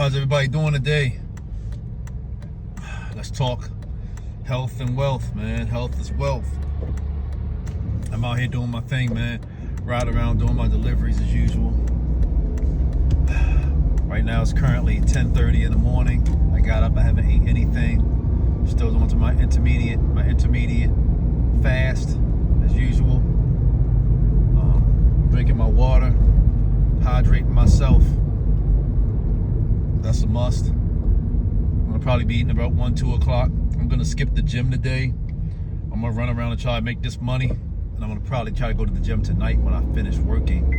How's everybody doing today? Let's talk health and wealth, man. Health is wealth. I'm out here doing my thing, man. Riding around doing my deliveries as usual. Right now it's currently 10:30 in the morning. I got up, I haven't ate anything. Still going to my intermediate fast as usual. Drinking my water, hydrating myself. That's a must. I'm gonna probably be eating about 1-2 o'clock. I'm gonna skip the gym today. I'm gonna run around and try to make this money, and I'm gonna probably try to go to the gym tonight when I finish working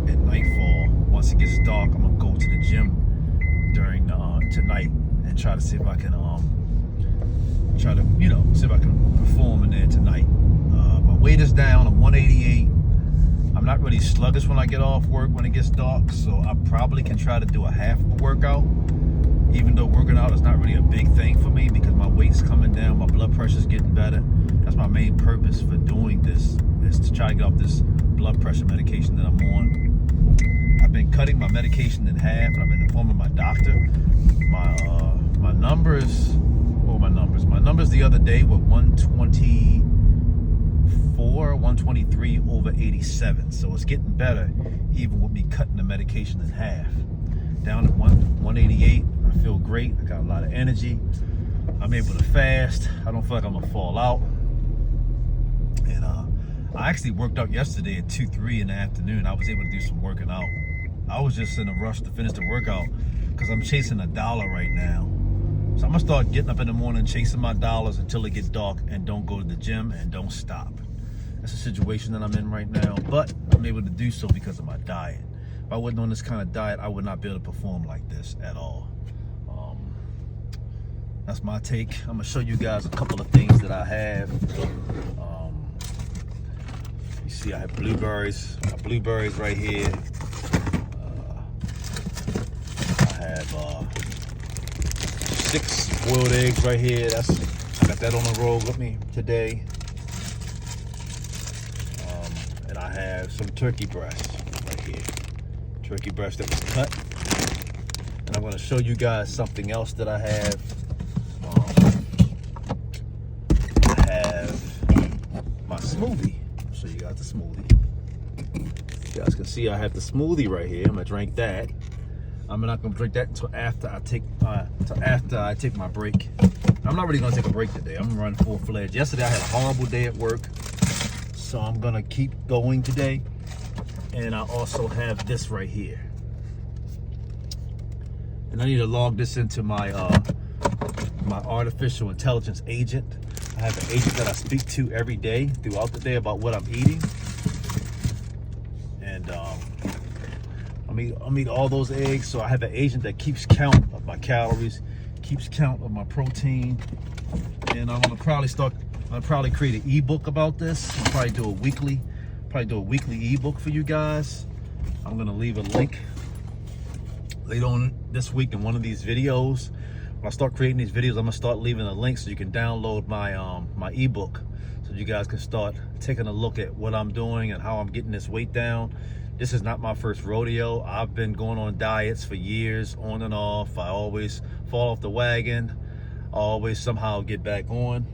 at nightfall. Once it gets dark, I'm gonna go to the gym during tonight and try to see if I can see if I can perform in there tonight. My weight is down. I'm 188. I'm not really sluggish when I get off work when it gets dark, so I probably can try to do a half of a workout, even though working out is not really a big thing for me because my weight's coming down, my blood pressure's getting better. That's my main purpose for doing this, is to try to get off this blood pressure medication that I'm on. I've been cutting my medication in half, and I've been informing my doctor. My numbers, my numbers the other day were 124, 123 over 87. So it's getting better, even with me cutting the medication in half. Down to 188. I feel great. I got a lot of energy. I'm able to fast. I don't feel like I'm gonna fall out. And I actually worked out yesterday at 2-3 in the afternoon. I was able to do some working out. I was just in a rush to finish the workout because I'm chasing $1 right now. So I'm gonna start getting up in the morning, chasing my dollars until it gets dark, and don't go to the gym and don't stop. That's the situation that I'm in right now, but I'm able to do so because of my diet. If I wasn't on this kind of diet, I would not be able to perform like this at all. That's my take. I'm gonna show you guys a couple of things that I have. You see, I have blueberries. My blueberries right here. I have 6 boiled eggs right here. I got that on the road with me today. And I have some turkey breast right here. Turkey breast that was cut. And I'm going to show you guys something else that I have. I have my smoothie. I'll show you guys the smoothie. You guys can see I have the smoothie right here. I'm going to drink that. I'm not gonna drink that until after I take my break. I'm not really gonna take a break today. I'm gonna run full-fledged. Yesterday I had a horrible day at work, so I'm gonna keep going today. And I also have this right here. And I need to log this into my my artificial intelligence agent. I have an agent that I speak to every day throughout the day about what I'm eating. And I'll eat all those eggs, so I have an agent that keeps count of my calories, keeps count of my protein, and I'm gonna probably create an ebook about this. I'll probably do a weekly ebook for you guys. I'm gonna leave a link later on this week in one of these videos. When I start creating these videos, I'm gonna start leaving a link so you can download my my ebook, so you guys can start taking a look at what I'm doing and how I'm getting this weight down. This is not my first rodeo. I've been going on diets for years, on and off. I always fall off the wagon. I always somehow get back on.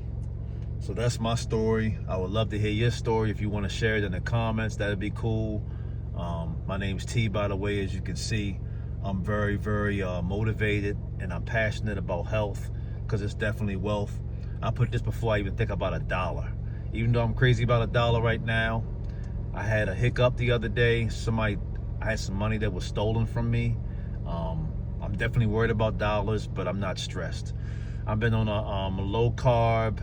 So that's my story. I would love to hear your story. If you want to share it in the comments, that'd be cool. My name's T, by the way. As you can see, I'm very, very motivated, and I'm passionate about health because it's definitely wealth. I put this before I even think about $1. Even though I'm crazy about $1 right now, I had a hiccup the other day. I had some money that was stolen from me. I'm definitely worried about dollars, but I'm not stressed. I've been on a low carb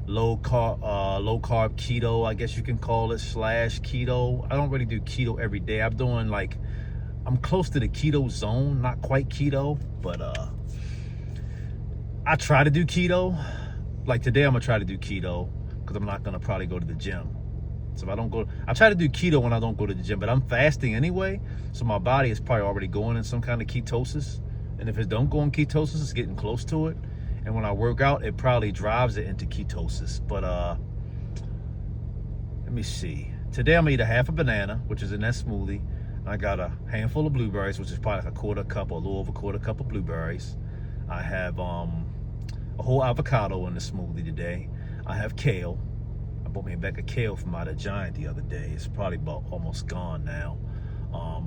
keto, I guess you can call it, / keto. I don't really do keto every day. I'm close to the keto zone, not quite keto, but I try to do keto. Like today, I'm gonna try to do keto because I'm not gonna probably go to the gym. So if I don't go, I try to do keto when I don't go to the gym, but I'm fasting anyway, so my body is probably already going in some kind of ketosis. And if it don't go in ketosis, it's getting close to it. And when I work out, it probably drives it into ketosis. But let me see. Today I'm gonna eat a half a banana, which is in that smoothie. I got a handful of blueberries, which is probably like a quarter cup or a little over a quarter cup of blueberries. I have a whole avocado in the smoothie today. I have kale. I bought me a bag of kale from out of Giant the other day. It's probably about almost gone now.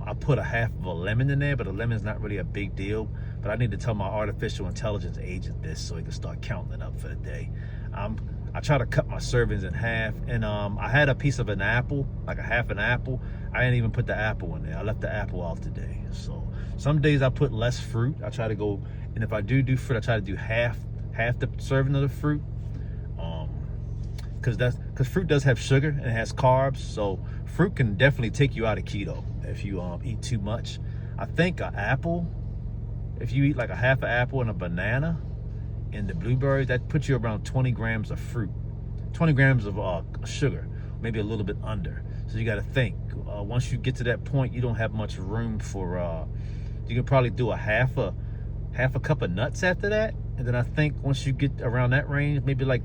I put a half of a lemon in there, but a lemon's not really a big deal. But I need to tell my artificial intelligence agent this so he can start counting it up for the day. I try to cut my servings in half, and I had a piece of an apple, like a half an apple. I didn't even put the apple in there. I left the apple out today. So some days I put less fruit. I try to go, and if I do fruit, I try to do half the serving of the fruit. Because fruit does have sugar and it has carbs, so fruit can definitely take you out of keto if you eat too much. I think an apple, if you eat like a half an apple and a banana and the blueberries, that puts you around 20 grams of fruit, 20 grams of sugar, maybe a little bit under. So you got to think, once you get to that point, you don't have much room for, you can probably do a half a cup of nuts after that. And then I think once you get around that range, maybe like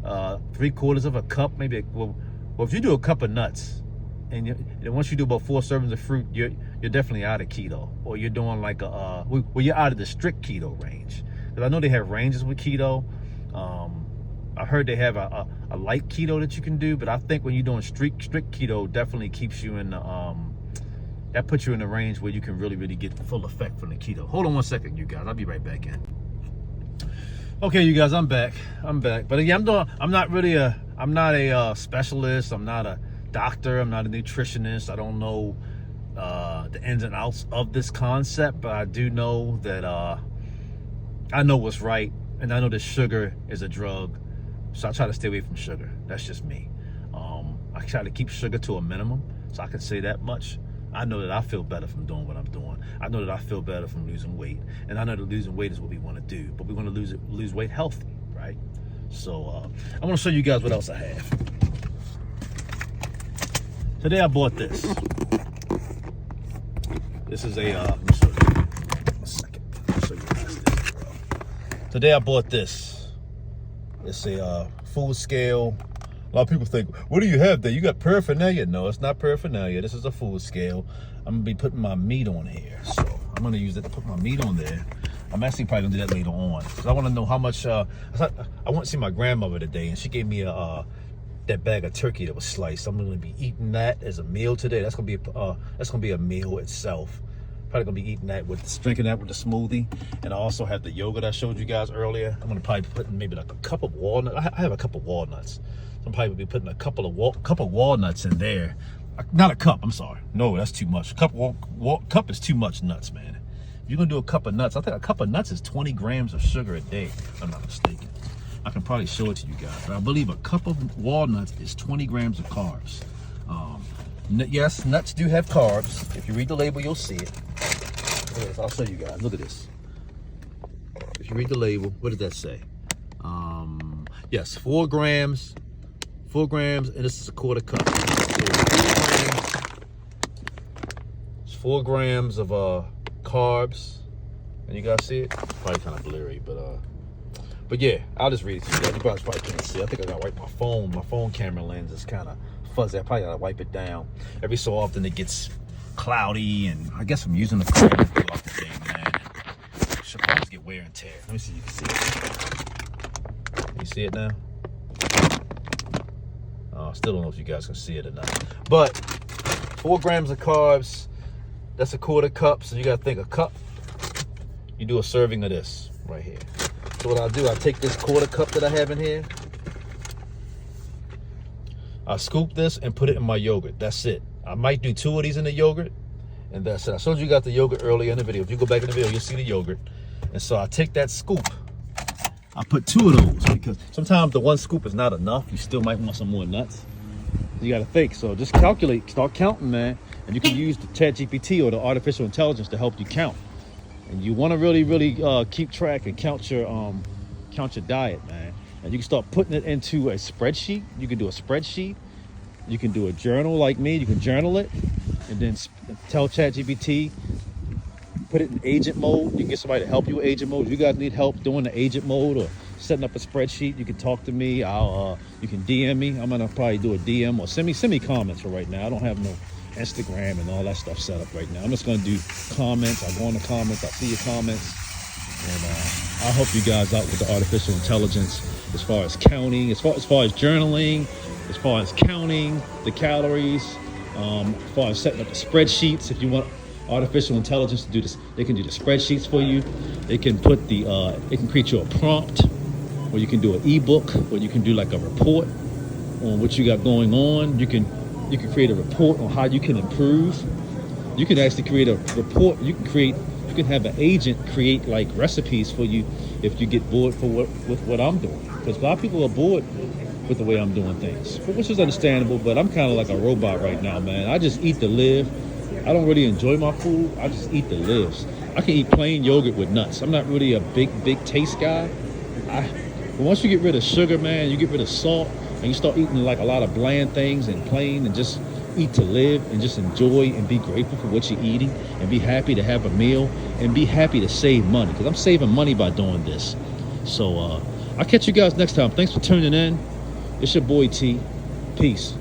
3/4 of a cup, maybe. Well, if you do a cup of nuts, and once you do about 4 servings of fruit, you're definitely out of keto, or you're doing like you're out of the strict keto range. Because I know they have ranges with keto. I heard they have a light keto that you can do, but I think when you're doing strict keto, definitely keeps you in the that puts you in the range where you can really get full effect from the keto. Hold on one second, you guys. I'll be right back in. Okay, you guys, I'm back. But again, I'm not a specialist. I'm not a doctor. I'm not a nutritionist. I don't know the ins and outs of this concept, but I do know that I know what's right, and I know that sugar is a drug, so I try to stay away from sugar. That's just me. I try to keep sugar to a minimum, so I can say that much. I know that I feel better from doing what I'm doing. I know that I feel better from losing weight. And I know that losing weight is what we want to do. But we want to lose weight healthy, right? So I want to show you guys what else I have. Today I bought this. This is a, let me show you. One second. I'll show you guys this, bro. Today I bought this. It's a full scale. A lot of people think, what do you have there? You got paraphernalia? No, it's not paraphernalia. This is a full scale. I'm going to be putting my meat on here. So I'm going to use it to put my meat on there. I'm actually probably going to do that later on. Because I want to know how much, I went to see my grandmother today, and she gave me that bag of turkey that was sliced. I'm going to be eating that as a meal today. That's going to be a meal itself. Probably going to be eating that drinking that with the smoothie. And I also have the yogurt I showed you guys earlier. I'm going to probably be putting maybe like a cup of walnuts. I have a cup of walnuts. I'm probably be putting a couple of walnuts in there. Not a cup, I'm sorry. No, that's too much. Cup is too much nuts, man. If you're gonna do a cup of nuts, I think a cup of nuts is 20 grams of sugar a day, if I'm not mistaken. I can probably show it to you guys, but I believe a cup of walnuts is 20 grams of carbs. Yes, nuts do have carbs. If you read the label, you'll see it. I'll show you guys. Look at this. If you read the label, what does that say? Yes, 4 grams. 4 grams, and this is a quarter cup. So it's 4 grams of carbs, and you guys see it? Probably kind of blurry, but yeah, I'll just read it to you guys. You guys probably can't see. I think I gotta wipe my phone. My phone camera lens is kind of fuzzy. I probably gotta wipe it down. Every so often it gets cloudy, and I guess I'm using the phone throughout the day, man. Should probably get wear and tear. Let me see if you can see it. Can you see it now? Still don't know if you guys can see it or not. But 4 grams of carbs, that's a quarter cup. So you got to think a cup, you do a serving of this right here. So what I'll do, I take this quarter cup that I have in here. I scoop this and put it in my yogurt. That's it. I might do 2 of these in the yogurt. And that's it. I showed you got the yogurt earlier in the video. If you go back in the video, you'll see the yogurt. And so I take that scoop. I put 2 of those because sometimes the 1 scoop is not enough. You still might want some more nuts. You got to think. So just calculate, start counting, man. And you can use the ChatGPT or the artificial intelligence to help you count. And you want to really keep track and count your diet, man. And you can start putting it into a spreadsheet. You can do a spreadsheet. You can do a journal like me. You can journal it and then tell ChatGPT, put it in agent mode. You can get somebody to help you with agent mode. If you guys need help doing the agent mode or setting up a spreadsheet, you can talk to me. You can DM me. I'm gonna probably do a DM or send me comments for right now. I don't have Instagram and all that stuff set up right now. I'm just going to do comments. I go on the comments. I see your comments. And I'll help you guys out with the artificial intelligence as far as counting, as far as journaling, as far as counting the calories, as far as setting up the spreadsheets. If you want artificial intelligence to do this, they can do the spreadsheets for you. They can put the, they can create you a prompt, or you can do an ebook, or you can do like a report on what you got going on. You can create a report on how you can improve. You can actually create a report. You can have an agent create like recipes for you if you get bored with what I'm doing. Because a lot of people are bored with the way I'm doing things, which is understandable, but I'm kind of like a robot right now, man. I just eat to live. I don't really enjoy my food. I just eat to live. I can eat plain yogurt with nuts. I'm not really a big taste guy. But once you get rid of sugar, man, you get rid of salt, and you start eating like a lot of bland things and plain, and just eat to live and just enjoy and be grateful for what you're eating and be happy to have a meal and be happy to save money, because I'm saving money by doing this. So I'll catch you guys next time. Thanks for tuning in. It's your boy T. Peace.